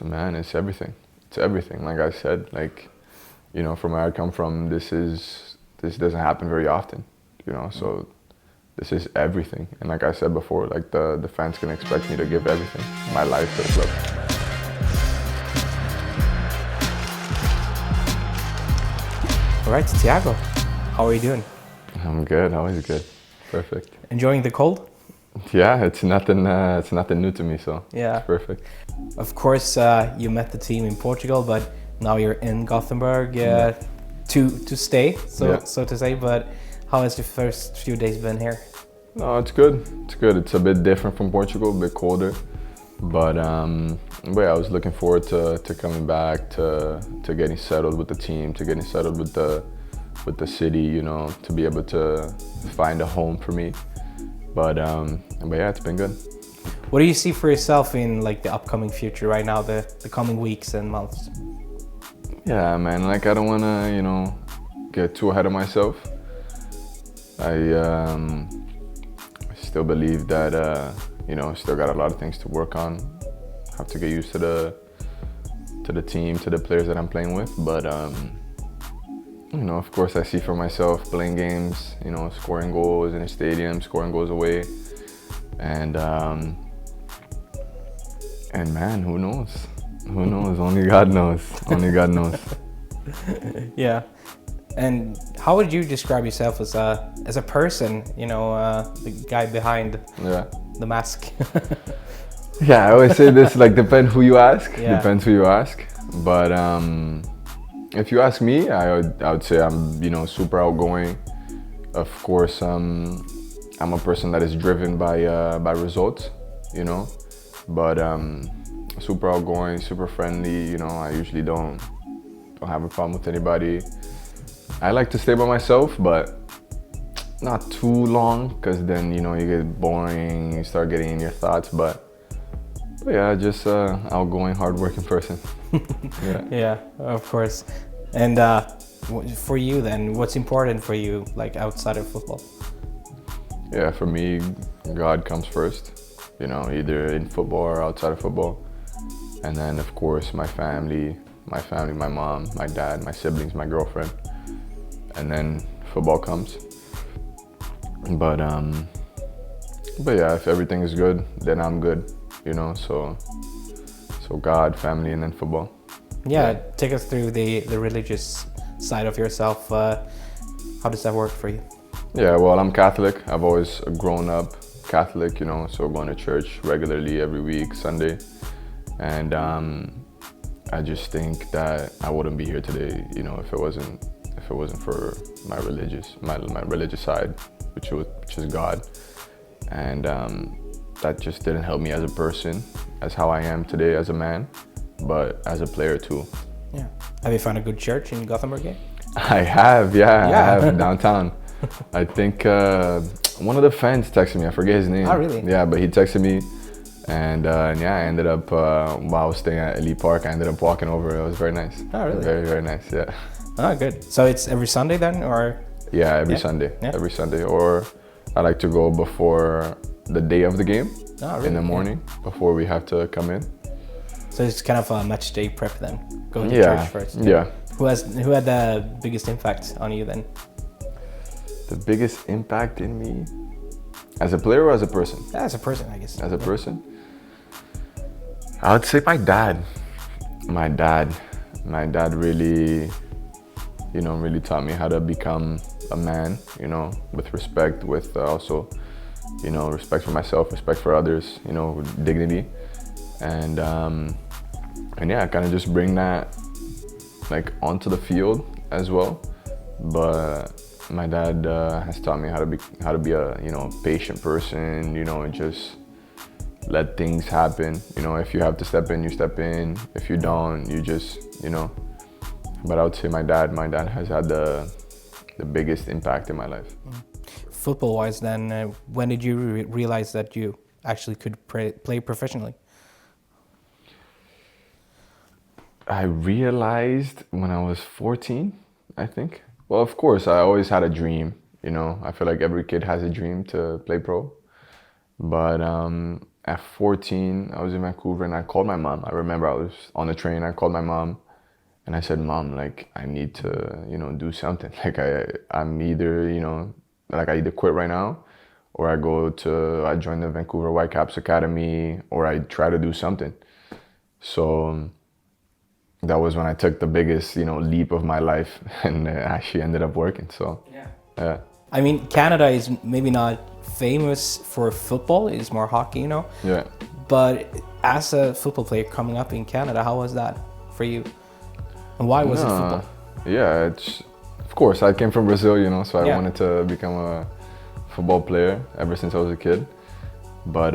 man, it's everything. It's everything. Like I said, like, from where I come from, this doesn't happen very often, so this is everything. And like I said before, like the fans can expect me to give everything, my life to the club. All right, Tiago, how are you doing? I'm good, always good. Perfect. Enjoying the cold? Yeah, it's nothing new to me, so Yeah. it's perfect. Of course, you met the team in Portugal, but now you're in Gothenburg to stay, so to say. But how has the first few days been here? No, it's good. It's good. It's a bit different from Portugal, a bit colder. But yeah, I was looking forward to coming back, to getting settled with the team, to getting settled with the city, to be able to find a home for me. But yeah, it's been good. What do you see for yourself in like the upcoming future right now, the coming weeks and months? Yeah, man, like I don't want to, get too ahead of myself. I still believe that, still got a lot of things to work on. Have to get used to the team, to the players that I'm playing with. But, of course I see for myself playing games, scoring goals in a stadium, scoring goals away. And man, who knows? Who knows? Only God knows. Only God knows. Yeah. And how would you describe yourself as a person? The guy behind the mask. Yeah, I always say this, like, depends who you ask. Yeah. Depends who you ask. But if you ask me, I would say I'm, super outgoing. Of course, I'm a person that is driven by results, But super outgoing, super friendly. I usually don't have a problem with anybody. I like to stay by myself, but not too long, because then you get boring, you start getting in your thoughts. But yeah, just outgoing, hardworking person. Yeah. Yeah, of course. And for you then, what's important for you, like outside of football? Yeah, for me, God comes first. Either in football or outside of football. And then of course my family, my mom, my dad, my siblings, my girlfriend. And then football comes. But yeah, if everything is good, then I'm good, so God, family, and then football. Yeah, take us through the religious side of yourself. How does that work for you? Yeah, well, I'm Catholic. I've always grown up Catholic, so going to church regularly every week, Sunday. And I just think that I wouldn't be here today, if it wasn't for my religious side, which is God. And that just didn't help me as a person, as how I am today as a man, but as a player too. Yeah. Have you found a good church in Gothenburg yet? I have, yeah. I have downtown. I think one of the fans texted me. I forget his name. Oh, really? Yeah, but he texted me, and yeah, I ended up while I was staying at Elite Park, I ended up walking over. It was very nice. Oh, really? Very, very nice. Yeah. Oh, good. So it's every Sunday then, or? Yeah, every Sunday. Yeah. Every Sunday, or I like to go before the day of the game. Oh, really? In the morning, before we have to come in. So it's kind of a match day prep then. Going to church first. Yeah. Who had the biggest impact on you then? The biggest impact in me, as a player or as a person? Yeah, as a person, I guess. As a person, I would say my dad. My dad really, really taught me how to become a man. With respect, with also, respect for myself, respect for others. With dignity, and yeah, kind of just bring that like onto the field as well. But my dad has taught me how to be a patient person, and just let things happen. If you have to step in, you step in. If you don't, you just, But I would say my dad has had the biggest impact in my life. Football-wise then, when did you realize that you actually could play professionally? I realized when I was 14, I think. Well, of course, I always had a dream, I feel like every kid has a dream to play pro. But at 14, I was in Vancouver and I called my mom. I remember I was on the train. I called my mom and I said, Mom, like, I need to, do something. Like, I'm either, like, I either quit right now or I join the Vancouver Whitecaps Academy, or I try to do something. So that was when I took the biggest, leap of my life, and actually ended up working. So, yeah. I mean, Canada is maybe not famous for football, it's more hockey, Yeah. But as a football player coming up in Canada, how was that for you? And why was it football? Yeah, of course, I came from Brazil, so I wanted to become a football player ever since I was a kid. But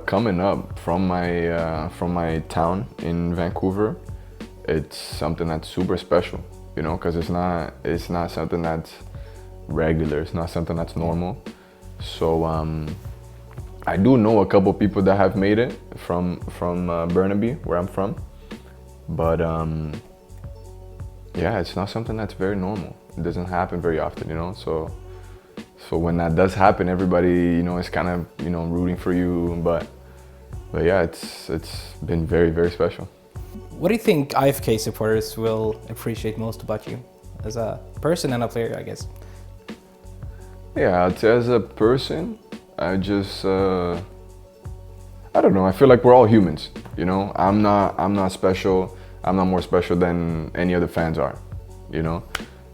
coming up from my town in Vancouver, it's something that's super special, because it's not something that's regular. It's not something that's normal. So I do know a couple people that have made it from Burnaby, where I'm from. But yeah, it's not something that's very normal. It doesn't happen very often, So when that does happen, everybody, is kind of, rooting for you. But yeah, it's been very, very special. What do you think IFK supporters will appreciate most about you as a person and a player, I guess? Yeah, I'd say as a person, I just, I don't know. I feel like we're all humans, I'm not special. I'm not more special than any other fans are,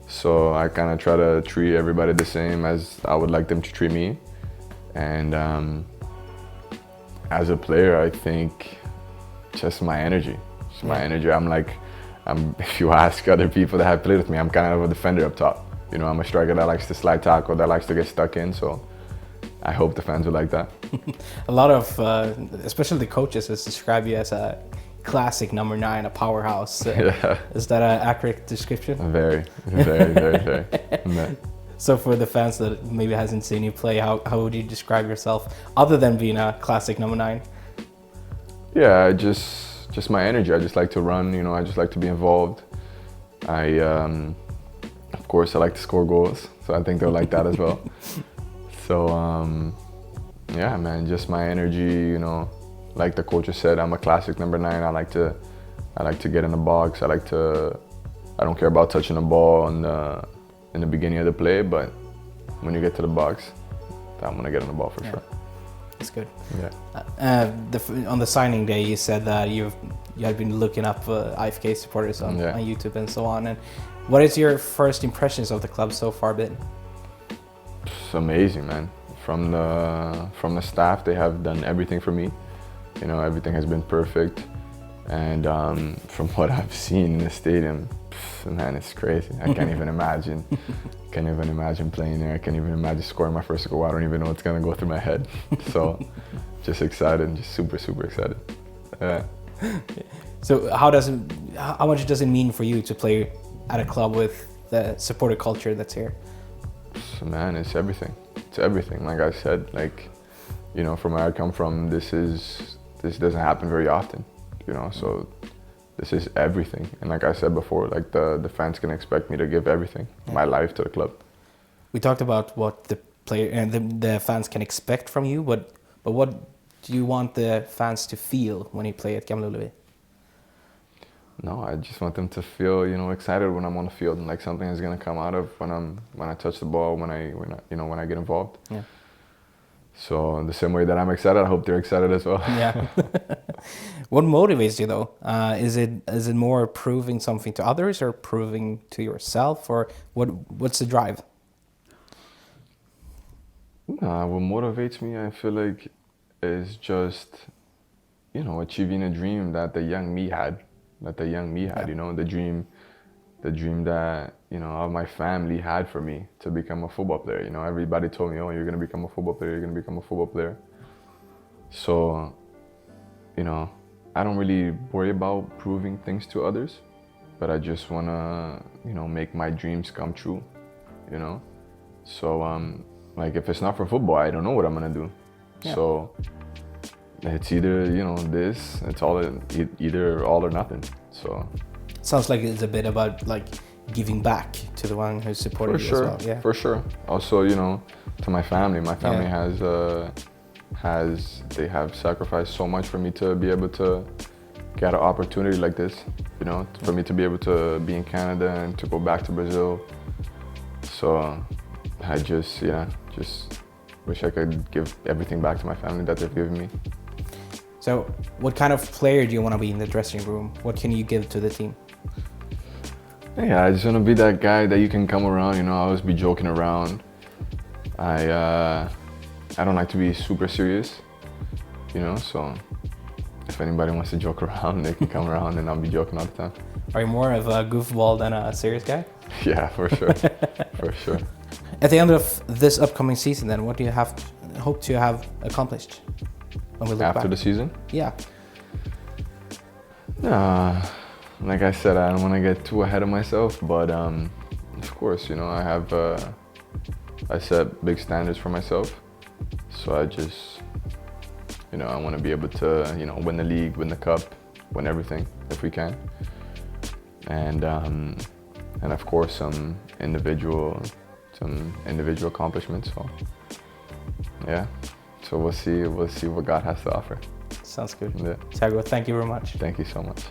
So I kind of try to treat everybody the same as I would like them to treat me. And as a player, I think just my energy. My energy. If you ask other people that have played with me, I'm kind of a defender up top. I'm a striker that likes to slide tackle, that likes to get stuck in. So I hope the fans will like that. A lot of, especially the coaches, has described you as a classic number 9, a powerhouse. Yeah. Is that an accurate description? Very, very, very, very. Yeah. So for the fans that maybe hasn't seen you play, how would you describe yourself other than being a classic number 9? Yeah, just my energy. I just like to run, I just like to be involved. Of course, I like to score goals, so I think they'll like that as well. So, yeah, man, just my energy, like the coach said, I'm a classic number 9. I like to get in the box. I don't care about touching the ball in the beginning of the play, but when you get to the box, I'm gonna get on the ball for sure. That's good. Yeah. On the signing day, you said that you had been looking up IFK supporters on YouTube and so on. And what is your first impressions of the club so far been? It's amazing, man. From the staff, they have done everything for me. Everything has been perfect. And from what I've seen in the stadium, man, it's crazy. I can't even imagine. Can't even imagine playing there. I can't even imagine scoring my first goal. I don't even know what's gonna go through my head. So, just excited, just super, super excited. Yeah. So how much does it mean for you to play at a club with the supporter culture that's here? So, man, it's everything. It's everything. Like I said, from where I come from, this doesn't happen very often. So this is everything. And like I said before, like the fans can expect me to give everything, my life to the club. We talked about what the player and the fans can expect from you, but what do you want the fans to feel when you play at Gamla Ullevi? No, I just want them to feel, excited when I'm on the field, and like something is gonna come out of when I touch the ball, when I get involved. Yeah. So the same way that I'm excited, I hope they're excited as well. Yeah. What motivates you though? Is it more proving something to others or proving to yourself, or what's the drive? What motivates me, I feel like, is just, achieving a dream that the young me had. The dream that, of my family had for me to become a football player. Everybody told me, oh, you're going to become a football player, you're going to become a football player. So, I don't really worry about proving things to others, but I just want to, make my dreams come true, So, if it's not for football, I don't know what I'm going to do. Yeah. So, it's either, it's either all or nothing. So sounds like it's a bit about giving back to the one who's supported you as well. Yeah, for sure. Also, to my family. My family has they have sacrificed so much for me to be able to get an opportunity like this, you know, for me to be able to be in Canada and to go back to Brazil. So I just wish I could give everything back to my family that they've given me. So what kind of player do you want to be in the dressing room? What can you give to the team? Yeah, I just want to be that guy that you can come around, you know, always be joking around. I don't like to be super serious, you know, so if anybody wants to joke around, they can come around and I'll be joking all the time. Are you more of a goofball than a serious guy? Yeah, for sure, for sure. At the end of this upcoming season then, what do you hope to have accomplished when we look After back? the season? Yeah. Like I said, I don't want to get too ahead of myself, but of course, you know, I set big standards for myself. So I just, you know, I want to be able to, you know, win the league, win the cup, win everything if we can. And of course some individual accomplishments. So yeah, so we'll see what God has to offer. Sounds good. Yeah. Tiago, thank you very much. Thank you so much.